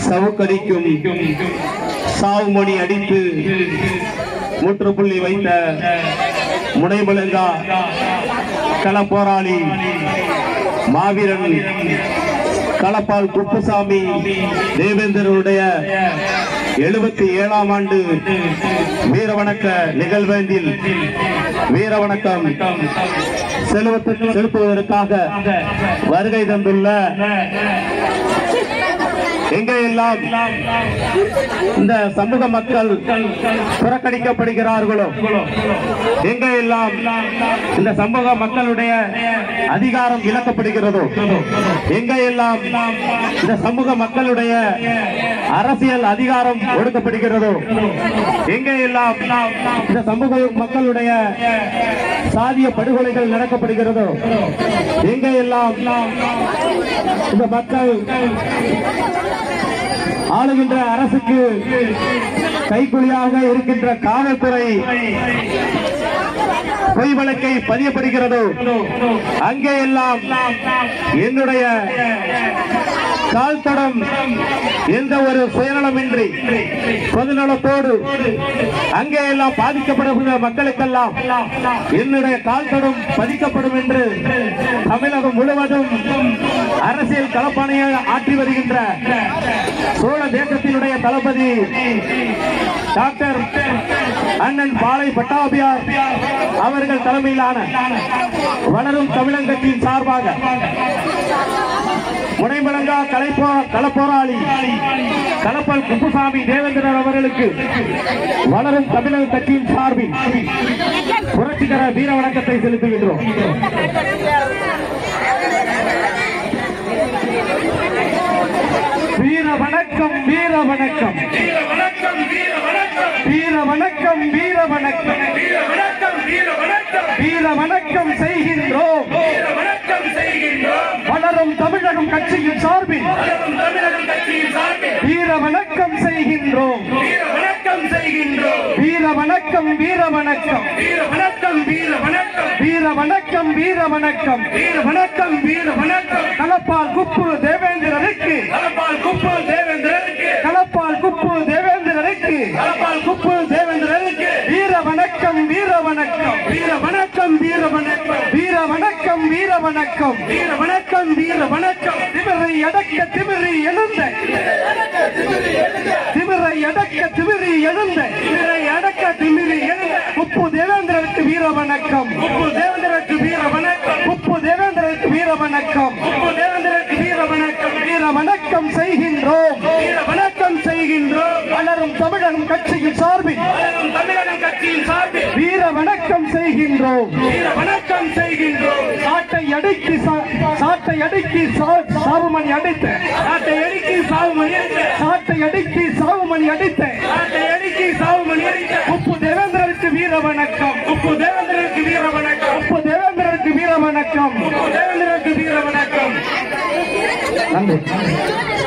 சவுக்கடிக்கும் சாவுமணி அடித்து முற்றுப்புள்ளி வைத்த முனைமலங்கா களப்போராளி மாவீரன் களப்பால் குப்புசாமி தேவேந்திரனுடைய 77ஆம் ஆண்டு வீரவணக்க நிகழ்வேந்தில் வீரவணக்கம் செலுத்துவதற்காக வருகை தந்துள்ள எங்கெல்லாம் இந்த சமூக மக்கள் புறக்கணிக்கப்படுகிறார்களோ, எங்கெல்லாம் இந்த சமூக மக்களுடைய அதிகாரம் இழக்கப்படுகிறதோ, எங்கெல்லாம் இந்த சமூக மக்களுடைய அரசியல் அதிகாரம் ஒடுக்கப்படுகிறதோ, எங்கெல்லாம் இந்த சமூக மக்களுடைய சாதிய படுகொலைகள் நடக்கப்படுகிறதோ, எங்கெல்லாம் இந்த மக்கள் ஆளுகின்ற அரசுக்கு கைக்குலியாக இருக்கின்ற காவல்துறை பொய் வழக்கை பதியப்படுகிறதோ, அங்கே எல்லாம் என்னுடைய கால்தடம் எந்த ஒரு சுயநலமின்றி பொதுநலத்தோடு அங்கே எல்லாம் பாதிக்கப்படுகிற மக்களுக்கெல்லாம் என்னுடைய கால்தடம் பதிக்கப்படும் என்று தமிழகம் முழுவதும் அரசியல் களப்பணியை ஆற்றி வருகின்ற சோழ தேசத்தினுடைய தளபதி டாக்டர் அண்ணன் பாலை பட்டாபியார் அவர்கள் தலைமையிலான வளரும் தமிழகத்தின் சார்பாக முனைமலங்கா களப்போராளி களப்பல் குப்புசாமி தேவேந்திரன் அவர்களுக்கு வளரும் தமிழக கட்சியின் சார்பில் புரட்சிகர வீர வணக்கத்தை செலுத்துகின்றோம். வீர வணக்கம், வீர வணக்கம், வீர வணக்கம், வீர வணக்கம், வீர வணக்கம், வீர வணக்கம், வீர வணக்கம், வீர வணக்கம், வீர வணக்கம் செய்கின்றோம், வீர வணக்கம் செய்கின்றோம். வளரும் தமிழகம் கட்சியின் சார்பில் வீர வணக்கம் செய்கின்றோம், வீர வணக்கம் செய்கின்றோம். வீர வணக்கம், வீர வணக்கம், வீர வணக்கம், வீர வணக்கம், வீர வணக்கம், வீர வணக்கம், வீர வணக்கம், வீர வணக்கம். களப்பால் குப்பு தேவேந்திரனுக்கு, களப்பால் குப்பு தேவேந்திரனுக்கு, களப்பால் குப்பு தேவேந்திரனுக்கு, களப்பால் குப்பு தேவேந்திரனுக்கு வீர வணக்கம், வீர வணக்கம், வீர வணக்கம், வீர வணக்கம், வீர வணக்கம், வீர வணக்கம், வீர வணக்கம், வீர வணக்கம். திமிரை அடக்க திமிரி எழுந்த, திமிரை அடக்க திமிரி எழுந்த, திமிரை அடக்க திமிரி எழுந்த உப்பு தேவேந்திரனுக்கு வீர வணக்கம், உப்பு தேவேந்திரனுக்கு வீர வணக்கம், உப்பு தேவேந்திரனுக்கு வீர வணக்கம், உப்பு தேவேந்திரனுக்கு வீர வணக்கம், வீர வணக்கம் செய்கின்றோம், வீர வணக்கம் செய்கின்றோம். வளரும் தமிழகம் கட்சியின் சார்பில், வளரும் தமிழகம் கட்சியின் சார்பில் வீர வணக்கம் செய்கின்றோம், வீர வணக்கம் செய்கின்றோம். சாட்டை அடக்கி சாட்டை அடக்கி சாவுமணி அடித்த, சாட்டை அடக்கி சாவுமணி அடித்த, சாட்டை அடக்கி சாவுமணி அடித்த, சாட்டை அடக்கி சாவுமணி அடித்த உப்பு தேவேந்திரனுக்கு வீர வணக்கம், உப்பு தேவேந்திரனுக்கு வீர வணக்கம், உப்பு தேவேந்திரனுக்கு வீர வணக்கம், உப்பு தேவேந்திரனுக்கு வீர வணக்கம். நன்றி.